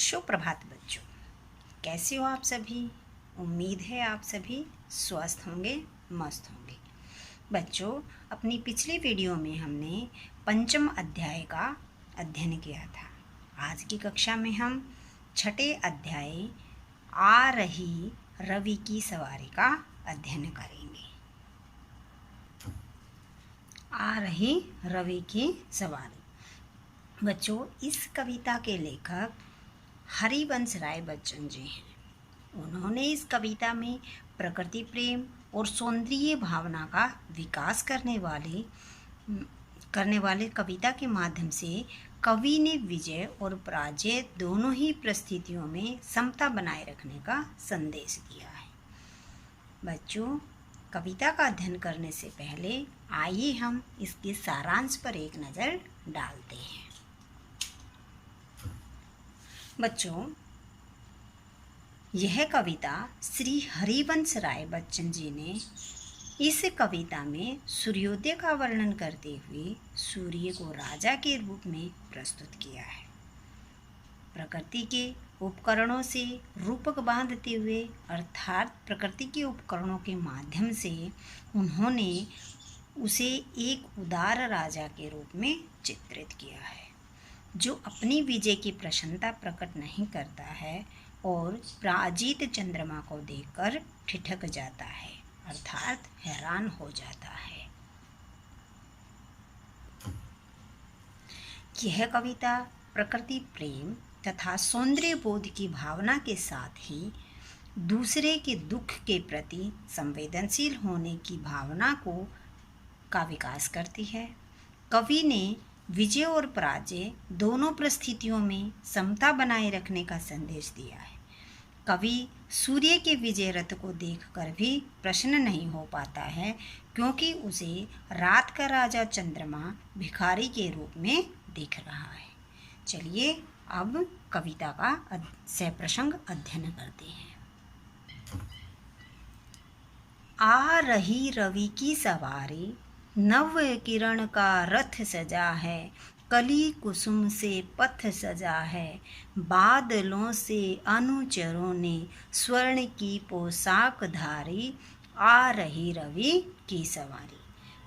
सुप्रभात बच्चों, कैसे हो आप सभी। उम्मीद है आप सभी स्वस्थ होंगे, मस्त होंगे। बच्चों, अपनी पिछली वीडियो में हमने पंचम अध्याय का अध्ययन किया था। आज की कक्षा में हम छठे अध्याय आ रही रवि की सवारी का अध्ययन करेंगे। आ रही रवि की सवारी। बच्चों, इस कविता के लेखक हरिवंश राय बच्चन जी हैं। उन्होंने इस कविता में प्रकृति प्रेम और सौंदर्य भावना का विकास करने वाले कविता के माध्यम से कवि ने विजय और पराजय दोनों ही परिस्थितियों में समता बनाए रखने का संदेश दिया है। बच्चों, कविता का अध्ययन करने से पहले आइए हम इसके सारांश पर एक नज़र डालते हैं। बच्चों, यह कविता श्री हरिवंश राय बच्चन जी ने इस कविता में सूर्योदय का वर्णन करते हुए सूर्य को राजा के रूप में प्रस्तुत किया है। प्रकृति के उपकरणों से रूपक बांधते हुए अर्थात प्रकृति के उपकरणों के माध्यम से उन्होंने उसे एक उदार राजा के रूप में चित्रित किया है, जो अपनी विजय की प्रसन्नता प्रकट नहीं करता है और पराजित चंद्रमा को देखकर ठिठक जाता है, अर्थात हैरान हो जाता है। यह कविता प्रकृति प्रेम तथा सौंदर्य बोध की भावना के साथ ही दूसरे के दुख के प्रति संवेदनशील होने की भावना का विकास करती है। कवि ने विजय और पराजय दोनों परिस्थितियों में समता बनाए रखने का संदेश दिया है। कवि सूर्य के विजय रथ को देखकर भी प्रसन्न नहीं हो पाता है, क्योंकि उसे रात का राजा चंद्रमा भिखारी के रूप में दिख रहा है। चलिए अब कविता का सप्रसंग अध्ययन करते हैं। आ रही रवि की सवारी, नव किरण का रथ सजा है, कली कुसुम से पथ सजा है, बादलों से अनुचरों ने स्वर्ण की पोशाक धारी, आ रही रवि की सवारी।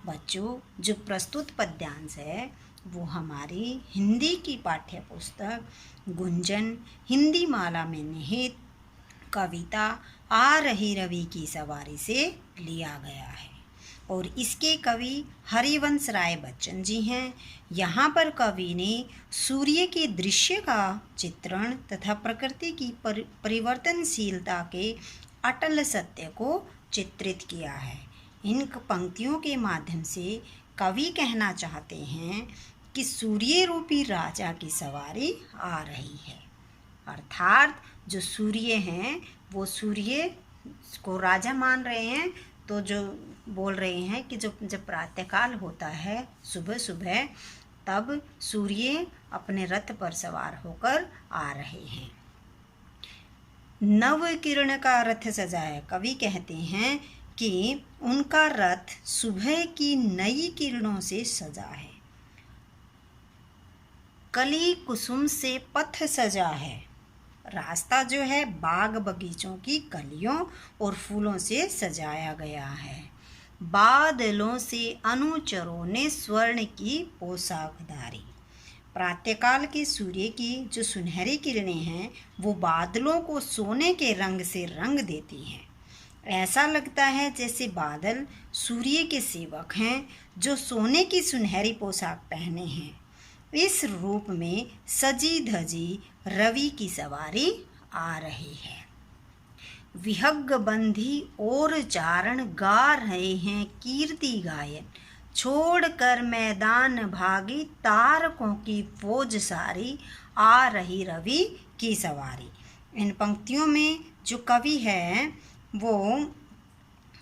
बच्चों, जो प्रस्तुत पद्यांश है वो हमारी हिंदी की पाठ्य पुस्तक गुंजन हिंदी माला में निहित कविता आ रही रवि की सवारी से लिया गया है और इसके कवि हरिवंश राय बच्चन जी हैं। यहाँ पर कवि ने सूर्य के दृश्य का चित्रण तथा प्रकृति की परिवर्तनशीलता के अटल सत्य को चित्रित किया है। इन पंक्तियों के माध्यम से कवि कहना चाहते हैं कि सूर्य रूपी राजा की सवारी आ रही है, अर्थात जो सूर्य हैं वो सूर्य को राजा मान रहे हैं। तो जो बोल रहे हैं कि जब प्रातःकाल होता है सुबह सुबह, तब सूर्य अपने रथ पर सवार होकर आ रहे हैं। नव किरण का रथ सजा है। कवि कहते हैं कि उनका रथ सुबह की नई किरणों से सजा है। कली कुसुम से पथ सजा है। रास्ता जो है बाग बगीचों की कलियों और फूलों से सजाया गया है। बादलों से अनुचरों ने स्वर्ण की पोशाक धारी। प्रातःकाल के सूर्य की जो सुनहरी किरणें हैं वो बादलों को सोने के रंग से रंग देती हैं। ऐसा लगता है जैसे बादल सूर्य के सेवक हैं जो सोने की सुनहरी पोशाक पहने हैं। इस रूप में सजी धजी रवि की सवारी आ रही है। विहग बंधी और चारण गा रहे हैं कीर्ति गायन, छोड़कर मैदान भागी तारकों की फौज सारी, आ रही रवि की सवारी। इन पंक्तियों में जो कवि है वो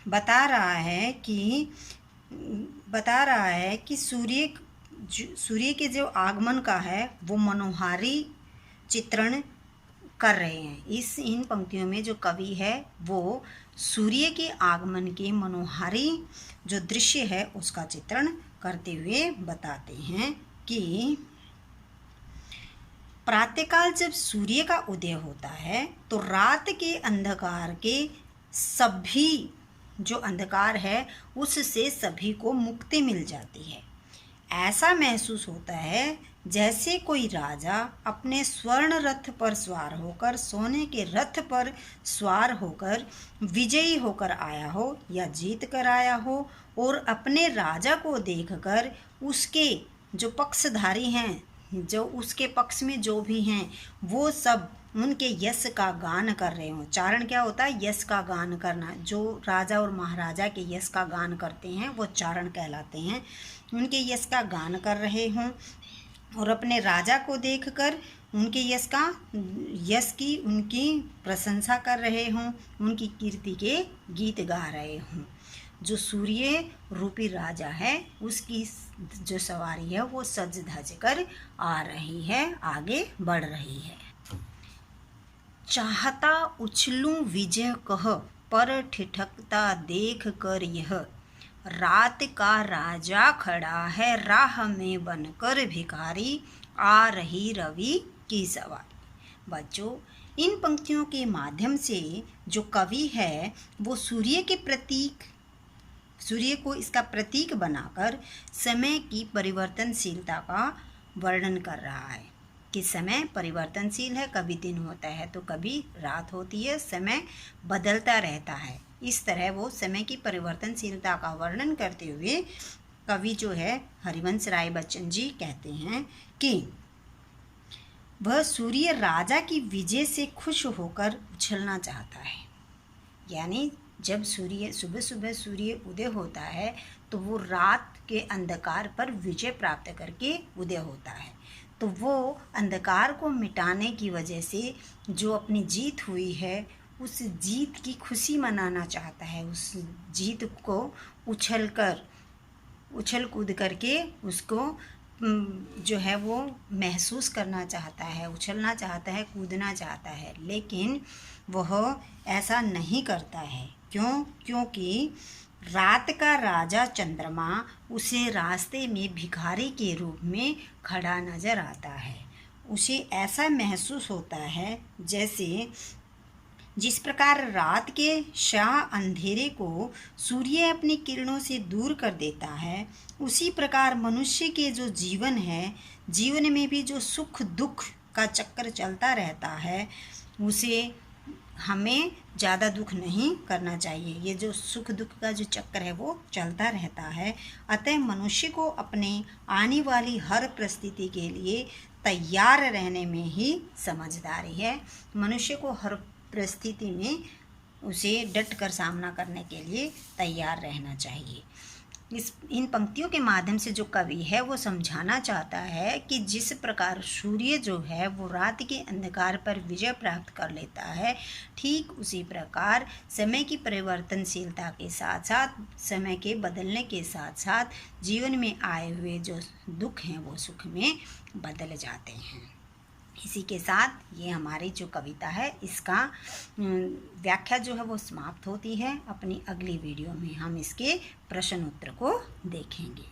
बता रहा है कि सूर्य के जो आगमन का है वो मनोहारी चित्रण कर रहे हैं। इन पंक्तियों में जो कवि है वो सूर्य के आगमन के मनोहारी जो दृश्य है उसका चित्रण करते हुए बताते हैं कि प्रातःकाल जब सूर्य का उदय होता है तो रात के अंधकार के सभी जो अंधकार है उससे सभी को मुक्ति मिल जाती है। ऐसा महसूस होता है जैसे कोई राजा अपने स्वर्ण रथ पर सवार होकर, सोने के रथ पर सवार होकर विजयी होकर आया हो या जीत कर आया हो, और अपने राजा को देखकर उसके जो पक्षधारी हैं, जो उसके पक्ष में जो भी हैं, वो सब उनके यश का गान कर रहे हों। चारण क्या होता है? यश का गान करना। जो राजा और महाराजा के यश का गान करते हैं वो चारण कहलाते हैं। उनके यश का गान कर रहे हों और अपने राजा को देखकर उनके यश की उनकी प्रशंसा कर रहे हों, उनकी कीर्ति के गीत गा रहे हों। जो सूर्य रूपी राजा है उसकी जो सवारी है वो सज धज कर आ रही है, आगे बढ़ रही है। चाहता उछलूं विजय कह, पर ठिठकता देख कर यह, रात का राजा खड़ा है राह में बनकर भिखारी, आ रही रवि की सवारी। बच्चों, इन पंक्तियों के माध्यम से जो कवि है वो सूर्य को इसका प्रतीक बनाकर समय की परिवर्तनशीलता का वर्णन कर रहा है कि समय परिवर्तनशील है, कभी दिन होता है तो कभी रात होती है, समय बदलता रहता है। इस तरह वो समय की परिवर्तनशीलता का वर्णन करते हुए कवि जो है हरिवंश राय बच्चन जी कहते हैं कि वह सूर्य राजा की विजय से खुश होकर उछलना चाहता है। यानी जब सुबह सुबह सूर्य उदय होता है तो वो रात के अंधकार पर विजय प्राप्त करके उदय होता है, तो वो अंधकार को मिटाने की वजह से जो अपनी जीत हुई है उस जीत की खुशी मनाना चाहता है। उस जीत को उछल कूद करके उसको जो है वो महसूस करना चाहता है, उछलना चाहता है, कूदना चाहता है, लेकिन वह ऐसा नहीं करता है। क्यों? क्योंकि रात का राजा चंद्रमा उसे रास्ते में भिखारी के रूप में खड़ा नजर आता है। उसे ऐसा महसूस होता है जैसे जिस प्रकार रात के शाह अंधेरे को सूर्य अपनी किरणों से दूर कर देता है, उसी प्रकार मनुष्य के जो जीवन है, जीवन में भी जो सुख दुख का चक्कर चलता रहता है, उसे हमें ज़्यादा दुख नहीं करना चाहिए। ये जो सुख दुख का जो चक्कर है वो चलता रहता है। अतः मनुष्य को अपने आने वाली हर परिस्थिति के लिए तैयार रहने में ही समझदारी है। मनुष्य को हर परिस्थिति में उसे डट कर सामना करने के लिए तैयार रहना चाहिए। इन पंक्तियों के माध्यम से जो कवि है वो समझाना चाहता है कि जिस प्रकार सूर्य जो है वो रात के अंधकार पर विजय प्राप्त कर लेता है, ठीक उसी प्रकार समय की परिवर्तनशीलता के साथ साथ, समय के बदलने के साथ साथ जीवन में आए हुए जो दुख हैं वो सुख में बदल जाते हैं। इसी के साथ ये हमारी जो कविता है इसका व्याख्या जो है वो समाप्त होती है। अपनी अगली वीडियो में हम इसके प्रश्न उत्तर को देखेंगे।